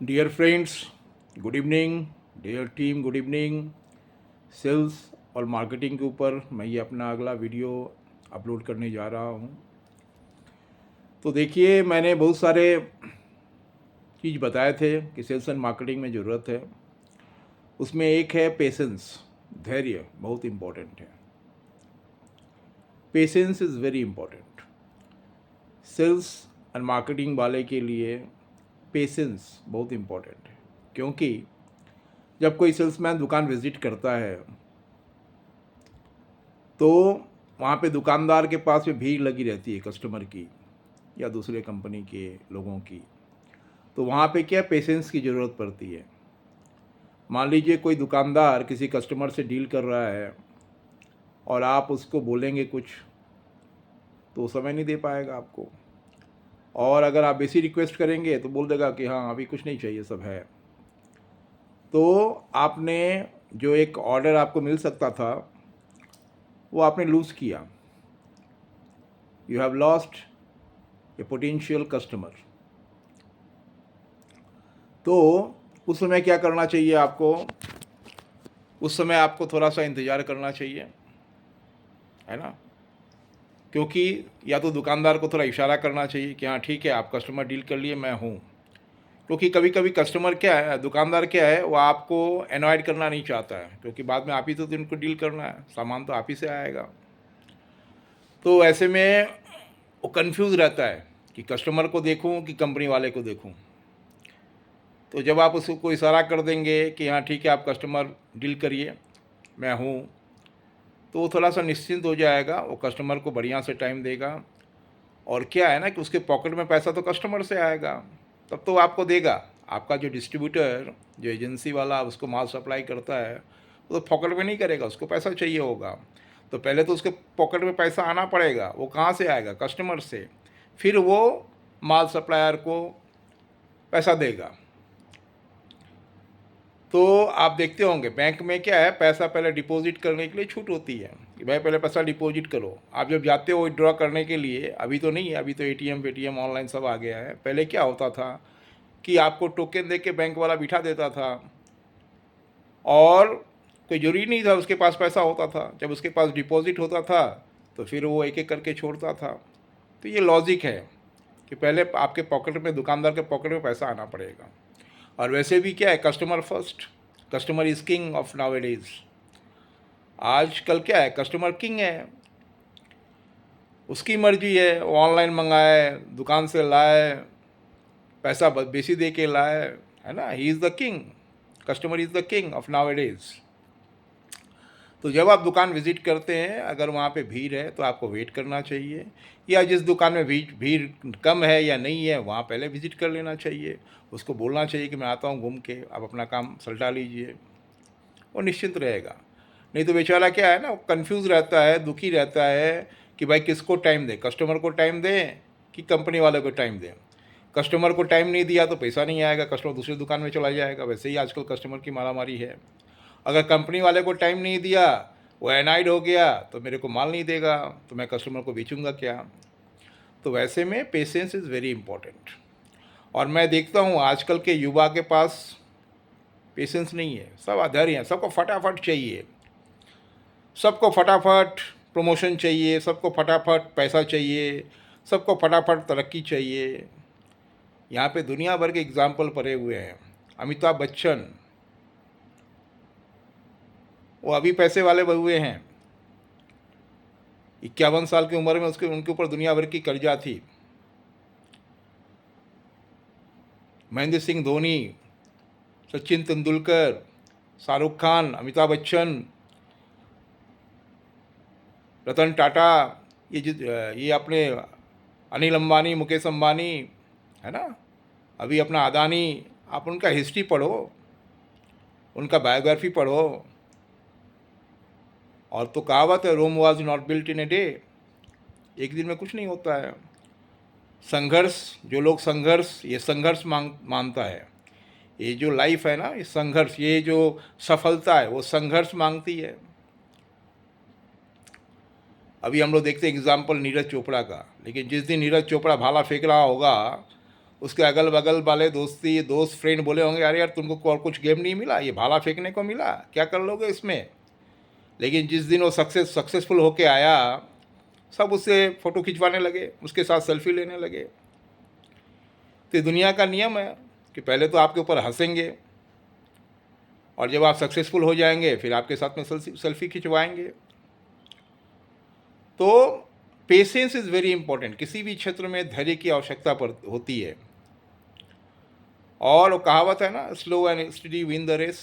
Dear friends, good evening. Dear team, good evening. Sales और marketing के ऊपर मैं ये अपना अगला वीडियो अपलोड करने जा रहा हूँ। तो देखिए, मैंने बहुत सारे चीज़ बताए थे कि सेल्स एंड मार्केटिंग में ज़रूरत है। उसमें एक है पेशेंस, धैर्य बहुत इम्पोर्टेंट है। Patience is very important. Sales and marketing वाले के लिए पेशेंस बहुत इम्पोर्टेंट है, क्योंकि जब कोई सेल्समैन दुकान विज़िट करता है तो वहाँ पे दुकानदार के पास में भीड़ लगी रहती है कस्टमर की या दूसरे कंपनी के लोगों की। तो वहाँ पे क्या पेशेंस की ज़रूरत पड़ती है। मान लीजिए कोई दुकानदार किसी कस्टमर से डील कर रहा है और आप उसको बोलेंगे कुछ तो वो समय नहीं दे पाएगा आपको, और अगर आप बेसी रिक्वेस्ट करेंगे तो बोल देगा कि हाँ अभी कुछ नहीं चाहिए, सब है। तो आपने जो एक ऑर्डर आपको मिल सकता था वो आपने लूज़ किया। You have lost A potential customer. तो उस समय क्या करना चाहिए आपको? उस समय आपको थोड़ा सा इंतज़ार करना चाहिए, है ना। क्योंकि या तो दुकानदार को थोड़ा इशारा करना चाहिए कि हाँ ठीक है, आप कस्टमर डील कर लिए, मैं हूँ। क्योंकि कभी कभी कस्टमर क्या है, दुकानदार क्या है, वो आपको एनॉयड करना नहीं चाहता है, क्योंकि बाद में आप ही तो उनको डील करना है, सामान तो आप ही से आएगा। तो ऐसे में वो कंफ्यूज रहता है कि कस्टमर को देखूं कि कंपनी वाले को देखूं। तो जब आप उसको इशारा कर देंगे कि हाँ ठीक है, आप कस्टमर डील करिए, मैं हूँ, तो वो थोड़ा सा निश्चिंत हो जाएगा, वो कस्टमर को बढ़िया से टाइम देगा। और क्या है ना कि उसके पॉकेट में पैसा तो कस्टमर से आएगा, तब तो वो आपको देगा। आपका जो डिस्ट्रीब्यूटर, जो एजेंसी वाला उसको माल सप्लाई करता है, वो तो पॉकेट में नहीं करेगा, उसको पैसा चाहिए होगा। तो पहले तो उसके पॉकेट में पैसा आना पड़ेगा। वो कहाँ से आएगा? कस्टमर से। फिर वो माल सप्लायर को पैसा देगा। तो आप देखते होंगे बैंक में क्या है, पैसा पहले डिपॉजिट करने के लिए छूट होती है कि भाई पहले पैसा डिपॉजिट करो। आप जब जाते हो विड्रॉ करने के लिए, अभी तो नहीं है, अभी तो एटीएम पेटीएम ऑनलाइन सब आ गया है। पहले क्या होता था कि आपको टोकन दे के बैंक वाला बिठा देता था, और कोई जरूरी नहीं था उसके पास पैसा होता था। जब उसके पास डिपॉजिट होता था तो फिर वो एक एक करके छोड़ता था। तो ये लॉजिक है कि पहले आपके पॉकेट में, दुकानदार के पॉकेट में पैसा आना पड़ेगा। और वैसे भी क्या है, customer first, customer is king of nowadays. आजकल क्या है, कस्टमर किंग है, उसकी मर्जी है, वो ऑनलाइन मंगाए, दुकान से लाए, पैसा बेसी दे के लाए, है ना। He is the king, customer is the king of nowadays. तो जब आप दुकान विज़िट करते हैं, अगर वहाँ पे भीड़ है तो आपको वेट करना चाहिए, या जिस दुकान में भीड़ भीड़ कम है या नहीं है वहाँ पहले विज़िट कर लेना चाहिए। उसको बोलना चाहिए कि मैं आता हूँ घूम के, आप अपना काम सल्टा लीजिए, वो निश्चिंत रहेगा। नहीं तो बेचारा क्या है ना, वो कन्फ्यूज़ रहता है, दुखी रहता है कि भाई किसको टाइम दें, कस्टमर को टाइम दें कि कंपनी वाले को टाइम दें। कस्टमर को टाइम नहीं दिया तो पैसा नहीं आएगा, कस्टमर दूसरी दुकान में चला जाएगा। वैसे ही आजकल कस्टमर की मारामारी है। अगर कंपनी वाले को टाइम नहीं दिया, वो एनाइड हो गया, तो मेरे को माल नहीं देगा, तो मैं कस्टमर को बेचूंगा क्या। तो वैसे में पेशेंस इज़ वेरी इंपॉर्टेंट। और मैं देखता हूँ आजकल के युवा के पास पेशेंस नहीं है, सब अधर हैं, सबको फटाफट चाहिए, सबको फटाफट प्रमोशन चाहिए, सबको फटाफट पैसा चाहिए, सबको फटाफट तरक्की चाहिए। यहाँ पे दुनिया भर के एग्जाम्पल पड़े हुए हैं। अमिताभ बच्चन, वो अभी पैसे वाले हुए हैं, 51 साल की उम्र में उसके उनके ऊपर दुनिया भर की कर्जा थी। महेंद्र सिंह धोनी, सचिन तेंदुलकर, शाहरुख खान, अमिताभ बच्चन, रतन टाटा, ये अपने अनिल अंबानी, मुकेश अंबानी, है ना, अभी अपना अदानी। आप उनका हिस्ट्री पढ़ो, उनका बायोग्राफी पढ़ो। और तो कहावत है, Rome was not built in a day. एक दिन में कुछ नहीं होता है। संघर्ष, जो लोग संघर्ष, ये संघर्ष मानता है। ये जो लाइफ है ना, ये संघर्ष, ये जो सफलता है वो संघर्ष मांगती है। अभी हम लोग देखते हैं एग्जाम्पल नीरज चोपड़ा का, लेकिन जिस दिन नीरज चोपड़ा भाला फेंक रहा होगा उसके अगल बगल वाले दोस्त फ्रेंड बोले होंगे, अरे यार तुमको और कुछ गेम नहीं मिला, ये भाला फेंकने को मिला, क्या कर लोगे इसमें। लेकिन जिस दिन वो सक्सेसफुल होके आया, सब उससे फ़ोटो खिंचवाने लगे, उसके साथ सेल्फी लेने लगे। तो ये दुनिया का नियम है कि पहले तो आपके ऊपर हंसेंगे, और जब आप सक्सेसफुल हो जाएंगे फिर आपके साथ में सेल्फी खिंचवाएंगे। तो पेशेंस इज़ वेरी इंपॉर्टेंट। किसी भी क्षेत्र में धैर्य की आवश्यकता होती है। और वो कहावत है ना, slow and steady win the race.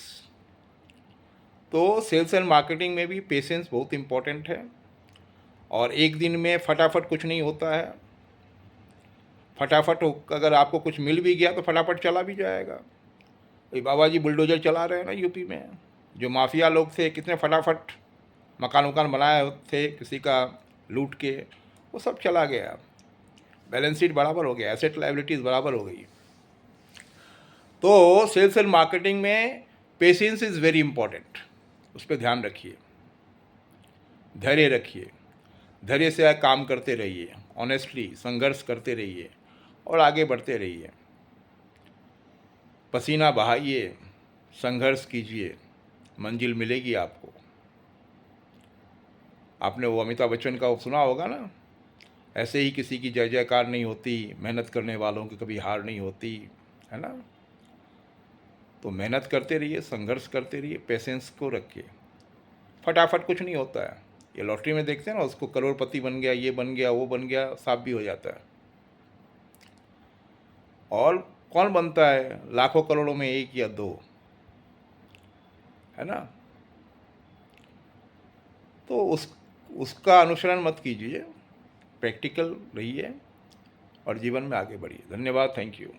तो सेल्स एंड मार्केटिंग में भी पेशेंस बहुत इम्पॉर्टेंट है। और एक दिन में फटाफट कुछ नहीं होता है। फटाफट अगर आपको कुछ मिल भी गया तो फटाफट चला भी जाएगा। ये बाबा जी बुलडोजर चला रहे हैं ना यूपी में। जो माफिया लोग थे, कितने फटाफट मकान बनाए थे किसी का लूट के, वो सब चला गया। बैलेंस शीट बराबर हो गया, एसेट लायबिलिटीज़ बराबर हो गई। तो सेल्स एंड मार्केटिंग में पेशेंस इज़ वेरी इंपॉर्टेंट। उस पर ध्यान रखिए, धैर्य रखिए, धैर्य से काम करते रहिए, ऑनेस्टली संघर्ष करते रहिए और आगे बढ़ते रहिए। पसीना बहाइए, संघर्ष कीजिए, मंजिल मिलेगी आपको। आपने वो अमिताभ बच्चन का सुना होगा ना, ऐसे ही किसी की जय जयकार नहीं होती, मेहनत करने वालों की कभी हार नहीं होती, है ना। तो मेहनत करते रहिए, संघर्ष करते रहिए, पेशेंस को रखिए। फटाफट कुछ नहीं होता है। ये लॉटरी में देखते हैं ना, उसको करोड़पति बन गया, ये बन गया, वो बन गया, साफ भी हो जाता है। और कौन बनता है लाखों करोड़ों में एक या दो, है ना। तो उसका अनुसरण मत कीजिए, प्रैक्टिकल रहिए और जीवन में आगे बढ़िए। धन्यवाद, थैंक यू।